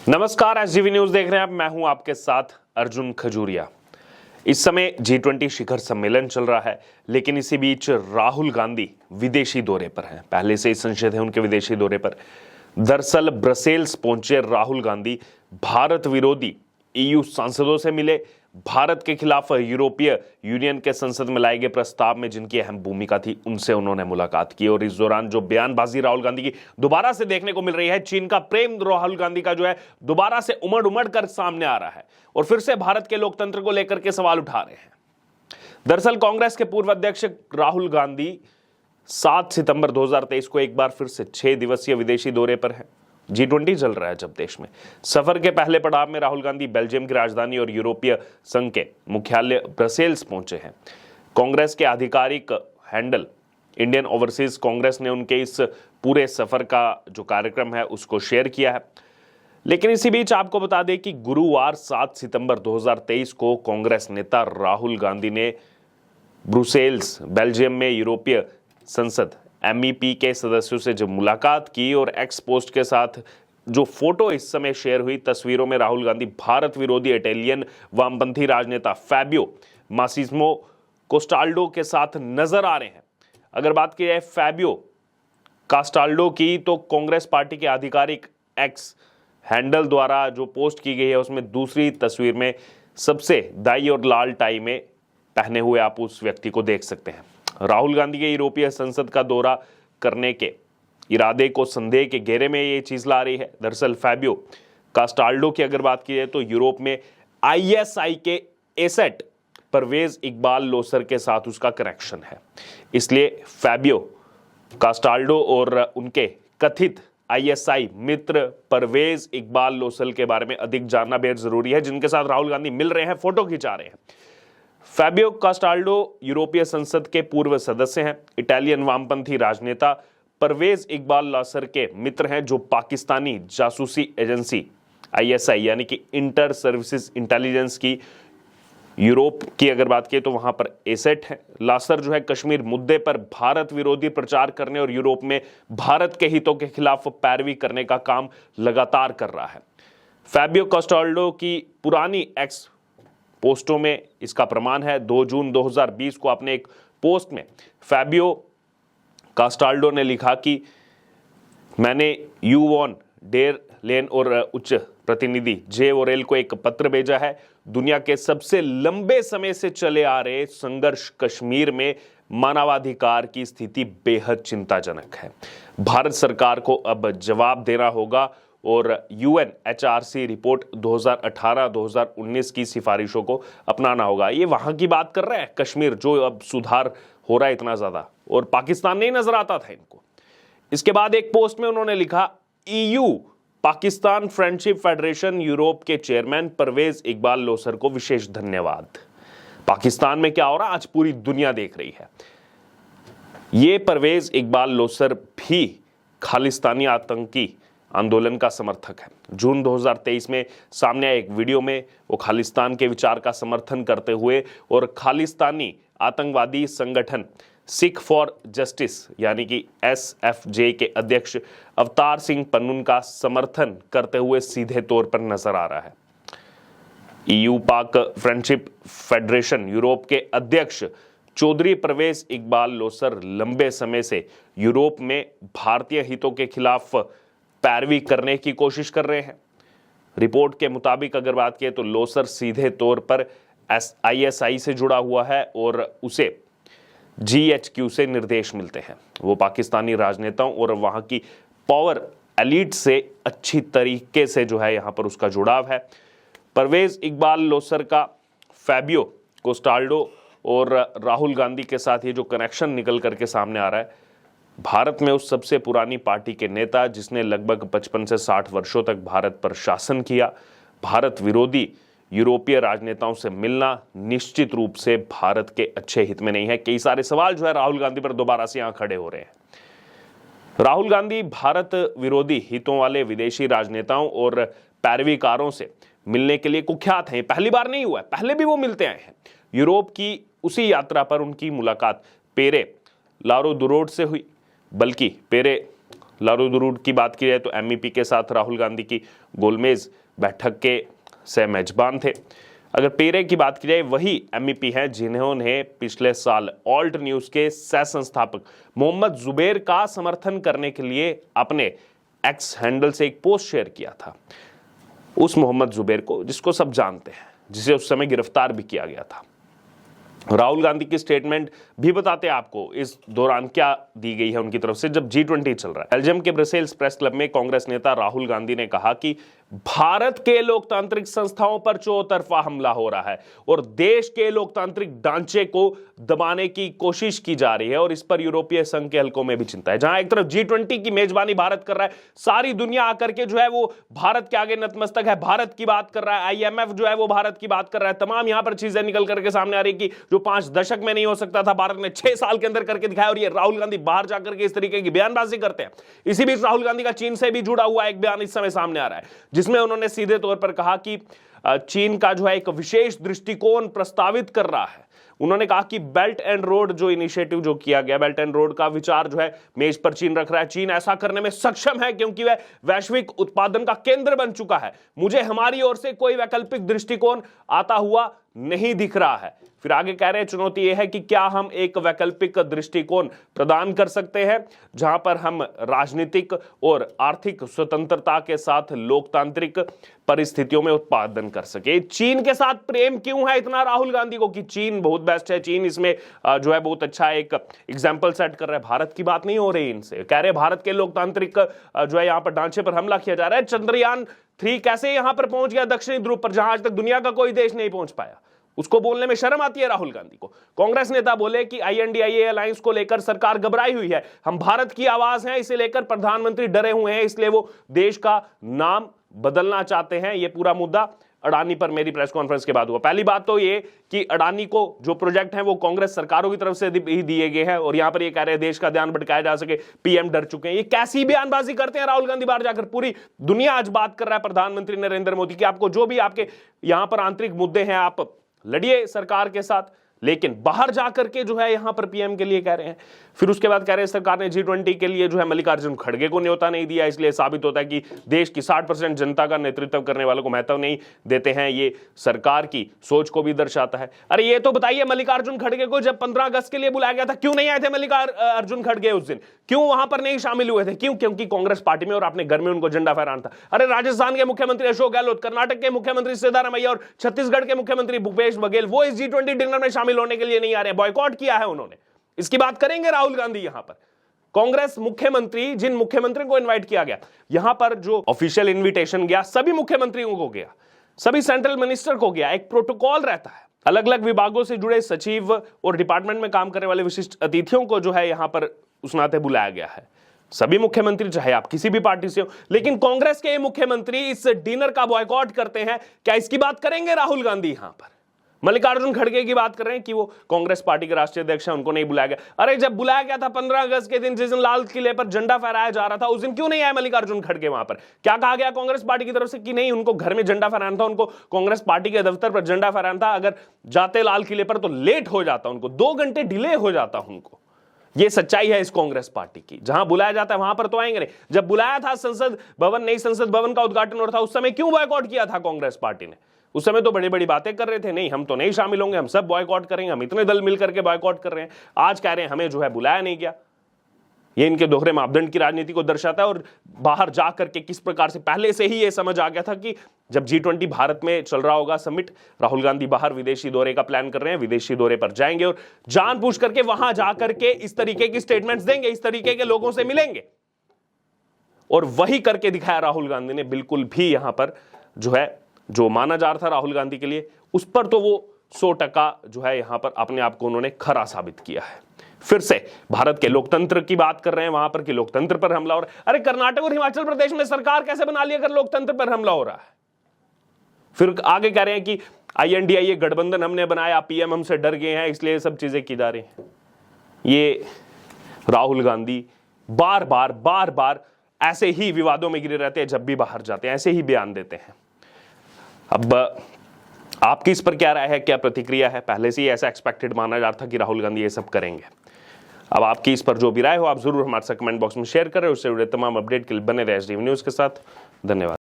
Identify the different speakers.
Speaker 1: नमस्कार, एसजीवी न्यूज देख रहे हैं आप। मैं हूं आपके साथ अर्जुन खजूरिया। इस समय G20 शिखर सम्मेलन चल रहा है, लेकिन इसी बीच राहुल गांधी विदेशी दौरे पर हैं। पहले से ही संशय है उनके विदेशी दौरे पर। दरअसल ब्रसेल्स पहुंचे राहुल गांधी, भारत विरोधी EU सांसदों से मिले, भारत के खिलाफ यूरोपीय यूनियन के संसद में लाए गए प्रस्ताव में जिनकी अहम भूमिका थी उनसे उन्होंने मुलाकात की। और इस दौरान जो बयानबाजी राहुल गांधी की दोबारा से देखने को मिल रही है, चीन का प्रेम राहुल गांधी का जो है दोबारा से उमड़ उमड़ कर सामने आ रहा है और फिर से भारत के लोकतंत्र को लेकर के सवाल उठा रहे हैं। दरअसल कांग्रेस के पूर्व अध्यक्ष राहुल गांधी 7 सितंबर 2023 को एक बार फिर से 6 दिवसीय विदेशी दौरे पर है। G20 चल रहा है जब देश में। सफर के पहले पड़ाव में राहुल गांधी बेल्जियम की राजधानी और यूरोपीय संघ के मुख्यालय ब्रसेल्स पहुंचे हैं। कांग्रेस के आधिकारिक हैंडल इंडियन ओवरसीज कांग्रेस ने उनके इस पूरे सफर का जो कार्यक्रम है उसको शेयर किया है। लेकिन इसी बीच आपको बता दें कि गुरुवार 7 सितंबर 2023 को कांग्रेस नेता राहुल गांधी ने ब्रुसेल्स बेल्जियम में यूरोपीय संसद MEP के सदस्यों से जब मुलाकात की और एक्स पोस्ट के साथ जो फोटो इस समय शेयर हुई, तस्वीरों में राहुल गांधी भारत विरोधी इटालियन वामपंथी राजनेता फैबियो मासिस्मो कोस्टाल्डो के साथ नजर आ रहे हैं। अगर बात की जाए फैबियो कास्टाल्डो की, तो कांग्रेस पार्टी के आधिकारिक एक्स हैंडल द्वारा जो पोस्ट की गई है उसमें दूसरी तस्वीर में सबसे दाई और लाल टाई में पहने हुए आप उस व्यक्ति को देख सकते हैं। राहुल गांधी के यूरोपीय संसद का दौरा करने के इरादे को संदेह के घेरे में ये चीज ला रही है। दरअसल फैबियो कास्टाल्डो की अगर बात की जाए तो यूरोप में ISI के एसेट परवेज इकबाल लोसर के साथ उसका कनेक्शन है। इसलिए फैबियो कास्टाल्डो और उनके कथित ISI मित्र परवेज इकबाल लोसर के बारे में अधिक जानना बेहद जरूरी है, जिनके साथ राहुल गांधी मिल रहे हैं, फोटो खिंचा रहे हैं। फैबियो कास्टाल्डो यूरोपीय संसद के पूर्व सदस्य हैं। इटालियन वामपंथी राजनेता परवेज इकबाल लोसर के मित्र हैं, जो पाकिस्तानी जासूसी एजेंसी ISI यानी कि इंटर सर्विसेज इंटेलिजेंस की यूरोप की अगर बात की तो वहां पर एसेट है। लासर जो है कश्मीर मुद्दे पर भारत विरोधी प्रचार करने और यूरोप में भारत के हितों के खिलाफ पैरवी करने का काम लगातार कर रहा है। फैबियो कास्टाल्डो की पुरानी एक्स पोस्टों में इसका प्रमाण है। 2 जून 2020 को अपने एक पोस्ट में फैबियो कास्टाल्डो ने लिखा कि मैंने यूवॉन डेर लेन और उच्च प्रतिनिधि जे ओरेल को एक पत्र भेजा है। दुनिया के सबसे लंबे समय से चले आ रहे संघर्ष कश्मीर में मानवाधिकार की स्थिति बेहद चिंताजनक है। भारत सरकार को अब जवाब देना होगा और UNHRC रिपोर्ट 2018-2019 की सिफारिशों को अपनाना होगा। ये वहां की बात कर रहे हैं, कश्मीर जो अब सुधार हो रहा है इतना ज्यादा, और पाकिस्तान नहीं नजर आता था इनको। इसके बाद एक पोस्ट में उन्होंने लिखा, EU Pakistan friendship federation Europe के चेयरमैन परवेज इकबाल लोसर को विशेष धन्यवाद। पाकिस्तान में क्या हो रहा है आज पूरी दुनिया देख रही है। ये परवेज इकबाल लोसर भी खालिस्तानी आतंकी आंदोलन का समर्थक है। जून 2023 में सामने आए एक वीडियो में वो खालिस्तान के विचार का समर्थन करते हुए और खालिस्तानी आतंकवादी संगठन सिख फॉर जस्टिस यानी कि SFJ के अध्यक्ष अवतार सिंह पन्नून का समर्थन करते हुए सीधे तौर पर नजर आ रहा है। EU पाक फ्रेंडशिप फेडरेशन यूरोप के अध्यक्ष चौधरी परवेज इकबाल लोसर लंबे समय से यूरोप में भारतीय हितों के खिलाफ पैरवी करने की कोशिश कर रहे हैं। रिपोर्ट के मुताबिक अगर बात करें तो लोसर सीधे तौर पर ISI से जुड़ा हुआ है और उसे GHQ से निर्देश मिलते हैं। वो पाकिस्तानी राजनेताओं और वहां की पावर एलीट से अच्छी तरीके से जो है यहां पर उसका जुड़ाव है। परवेज इकबाल लोसर का फैबियो कोस्टाल्डो और राहुल गांधी के साथ ये जो कनेक्शन निकल करके सामने आ रहा है, भारत में उस सबसे पुरानी पार्टी के नेता जिसने लगभग 55 से 60 वर्षों तक भारत पर शासन किया, भारत विरोधी यूरोपीय राजनेताओं से मिलना निश्चित रूप से भारत के अच्छे हित में नहीं है। कई सारे सवाल जो है राहुल गांधी पर दोबारा से यहां खड़े हो रहे हैं। राहुल गांधी भारत विरोधी हितों वाले विदेशी राजनेताओं और पैरवीकारों से मिलने के लिए कुख्यात हैं। पहली बार नहीं हुआ है, पहले भी वो मिलते आए हैं। यूरोप की उसी यात्रा पर उनकी मुलाकात पेरे लारो दुरोड से हुई, बल्कि पेरे लारूदुरूड की बात की जाए तो एमईपी के साथ राहुल गांधी की गोलमेज बैठक के सह मेजबान थे। अगर पेरे की बात की जाए, वही एमईपी हैं जिन्होंने पिछले साल ऑल्ट न्यूज के सह संस्थापक मोहम्मद जुबैर का समर्थन करने के लिए अपने एक्स हैंडल से एक पोस्ट शेयर किया था। उस मोहम्मद जुबैर को, जिसको सब जानते हैं, जिसे उस समय गिरफ्तार भी किया गया था। राहुल गांधी की स्टेटमेंट भी बताते हैं आपको इस दौरान क्या दी गई है उनकी तरफ से, जब G20 चल रहा है। बेल्जियम के ब्रसेल्स प्रेस क्लब में कांग्रेस नेता राहुल गांधी ने कहा कि भारत के लोकतांत्रिक संस्थाओं पर चौतरफा हमला हो रहा है और देश के लोकतांत्रिक ढांचे को दबाने की कोशिश की जा रही है, और इस पर यूरोपीय संघ के हलकों में भी चिंता है। जहां एक तरफ G20 की मेजबानी भारत कर रहा है, सारी दुनिया आकर के जो है वो भारत के आगे नतमस्तक है, भारत की बात कर रहा है, IMF जो है वो भारत की बात कर रहा है, तमाम यहां पर चीजें निकल करके सामने आ रही कि जो 5 दशक में नहीं हो सकता था, भारत ने 6 साल के अंदर करके दिखाया। और ये राहुल गांधी बाहर जाकर के इस तरीके की बयानबाजी करते हैं। इसी बीच राहुल गांधी का चीन से भी जुड़ा हुआ एक बयान इस समय सामने आ रहा है, जिसमें उन्होंने सीधे तौर पर कहा कि चीन का जो है एक विशेष दृष्टिकोण प्रस्तावित कर रहा है। उन्होंने कहा कि बेल्ट एंड रोड जो इनिशिएटिव जो किया गया, बेल्ट एंड रोड का विचार जो है मेज पर चीन रख रहा है। चीन ऐसा करने में सक्षम है क्योंकि वह वैश्विक उत्पादन का केंद्र बन चुका है। मुझे हमारी ओर से कोई वैकल्पिक दृष्टिकोण आता हुआ नहीं दिख रहा है। फिर आगे कह रहे हैं, चुनौती यह है कि क्या हम एक वैकल्पिक दृष्टिकोण प्रदान कर सकते हैं जहां पर हम राजनीतिक और आर्थिक स्वतंत्रता के साथ लोकतांत्रिक परिस्थितियों में उत्पादन कर सके। चीन के साथ प्रेम क्यों है इतना राहुल गांधी को कि चीन बहुत बेस्ट है, चीन इसमें जो है बहुत अच्छा एक एग्जाम्पल सेट कर रहा है। भारत की बात नहीं हो रही इनसे, कह रहे भारत के लोकतांत्रिक जो है यहां पर ढांचे पर हमला किया जा रहा है। चंद्रयान 3 कैसे यहां पर पहुंच गया दक्षिणी ध्रुव पर, जहां आज तक दुनिया का कोई देश नहीं पहुंच पाया, उसको बोलने में शर्म आती है राहुल गांधी को। कांग्रेस नेता बोले कि INDIA अलायंस को लेकर सरकार घबराई हुई है, हम भारत की आवाज हैं, इसे लेकर प्रधानमंत्री डरे हुए हैं, इसलिए वो देश का नाम बदलना चाहते हैं। ये पूरा मुद्दा अडानी पर मेरी प्रेस कॉन्फ्रेंस के बाद हुआ। पहली बात तो ये कि अडानी को जो प्रोजेक्ट हैं वो कांग्रेस सरकारों की तरफ से ही दिए गए हैं, और यहां पर ये कह रहे हैं देश का ध्यान भटकाया जा सके, PM डर चुके हैं। ये कैसी बयानबाजी करते हैं राहुल गांधी बाहर जाकर। पूरी दुनिया आज बात कर रहा है प्रधानमंत्री नरेंद्र मोदी की, आपको जो भी आपके यहां पर आंतरिक मुद्दे हैं आप लड़िए सरकार के साथ, लेकिन बाहर जाकर के जो है यहां पर PM के लिए कह रहे हैं। फिर उसके बाद कह रहे हैं सरकार ने G20 के लिए जो है मल्लिकार्जुन खड़गे को न्योता नहीं दिया, इसलिए साबित होता है कि देश की 60% जनता का नेतृत्व करने वालों को महत्व नहीं देते हैं। ये सरकार की सोच को भी दर्शाता है। अरे ये तो बताइए, मल्लिकार्जुन खड़गे को जब 15 अगस्त के लिए बुलाया गया था, क्यों नहीं आए थे मल्लिकार्जुन खड़गे उस दिन? क्यों वहां पर नहीं शामिल हुए थे? क्यों? क्योंकि कांग्रेस पार्टी में और अपने घर में उनको झंडा फहराना था। अरे राजस्थान के मुख्यमंत्री अशोक गहलोत, कर्नाटक के मुख्यमंत्री सिद्धारमैया और छत्तीसगढ़ के मुख्यमंत्री भूपेश बघेल, वो इस G20 डिनर में शामिल होने के लिए नहीं आ रहे, बॉयकॉट किया है उन्होंने। इसकी बात करेंगे राहुल गांधी यहां पर। कांग्रेस मुख्यमंत्री, जिन मुख्यमंत्रियों को इनवाइट किया गया, यहां पर जो ऑफिशियल इनविटेशन गया सभी मुख्यमंत्रियों को गया, सभी सेंट्रल मिनिस्टर को गया। एक प्रोटोकॉल रहता है, अलग अलग विभागों से जुड़े सचिव और डिपार्टमेंट में काम करने वाले विशिष्ट अतिथियों को जो है यहां पर उस नाते बुलाया गया है। सभी मुख्यमंत्री, चाहे आप किसी भी पार्टी से हो, लेकिन कांग्रेस के मुख्यमंत्री इस डिनर का बॉयकॉट करते हैं। क्या इसकी बात करेंगे राहुल गांधी यहां पर? मल्लिकार्जुन खड़गे की बात कर रहे हैं कि वो कांग्रेस पार्टी के राष्ट्रीय अध्यक्ष हैं, उनको नहीं बुलाया गया। अरे जब बुलाया गया था 15 अगस्त के दिन, जिस दिन लाल किले पर झंडा फहराया जा रहा था, उस दिन क्यों नहीं आए मल्लिकार्जुन खड़गे वहां पर? क्या कहा गया कांग्रेस पार्टी की तरफ से कि नहीं, उनको घर में झंडा फहराना था, उनको कांग्रेस पार्टी के दफ्तर पर झंडा फहराना था। अगर जाते लाल किले पर तो लेट हो जाता, उनको 2 घंटे डिले हो जाता उनको। ये सच्चाई है इस कांग्रेस पार्टी की। जहां बुलाया जाता है वहां पर तो आएंगे नहीं। जब बुलाया था संसद भवन, नई संसद भवन का उद्घाटन हो रहा था, उस समय क्यों बॉयकॉट किया था कांग्रेस पार्टी ने? उस समय तो बड़ी बड़ी बातें कर रहे थे, नहीं हम तो नहीं शामिल होंगे, हम सब बॉयकॉट करेंगे, हम इतने दल मिलकर के बॉयकॉट कर रहे हैं। आज कह रहे हैं हमें जो है बुलाया नहीं गया। ये इनके दोहरे मापदंड की राजनीति को दर्शाता है। और बाहर जाकर के किस प्रकार से पहले से ही ये समझ आ गया था कि जब G20 भारत में चल रहा होगा समिट, राहुल गांधी बाहर विदेशी दौरे का प्लान कर रहे हैं, विदेशी दौरे पर जाएंगे और जानबूझ करके वहां जाकर के इस तरीके की स्टेटमेंट्स देंगे, इस तरीके के लोगों से मिलेंगे। और वही करके दिखाया राहुल गांधी ने। बिल्कुल भी यहां पर जो है जो माना जा रहा था राहुल गांधी के लिए, उस पर तो वो 100% जो है यहां पर अपने आप को उन्होंने खरा साबित किया है। फिर से भारत के लोकतंत्र की बात कर रहे हैं, वहां पर कि लोकतंत्र पर हमला हो रहा है। अरे कर्नाटक और हिमाचल प्रदेश में सरकार कैसे बना ली अगर लोकतंत्र पर हमला हो रहा है? फिर आगे कह रहे हैं कि INDIA गठबंधन हमने बनाया, PM हमसे डर गए हैं, इसलिए सब चीजें की जा रही हैं। ये राहुल गांधी बार बार ऐसे ही विवादों में गिरे रहते हैं, जब भी बाहर जाते हैं ऐसे ही बयान देते हैं। अब आपकी इस पर क्या राय है, क्या प्रतिक्रिया है? पहले से ही ऐसा एक्सपेक्टेड माना जा रहा था कि राहुल गांधी ये सब करेंगे। अब आपकी इस पर जो भी राय हो आप जरूर हमारे साथ कमेंट बॉक्स में शेयर करें। उससे जुड़े तमाम अपडेट के लिए बने रहे एसडीवी न्यूज़ के साथ। धन्यवाद।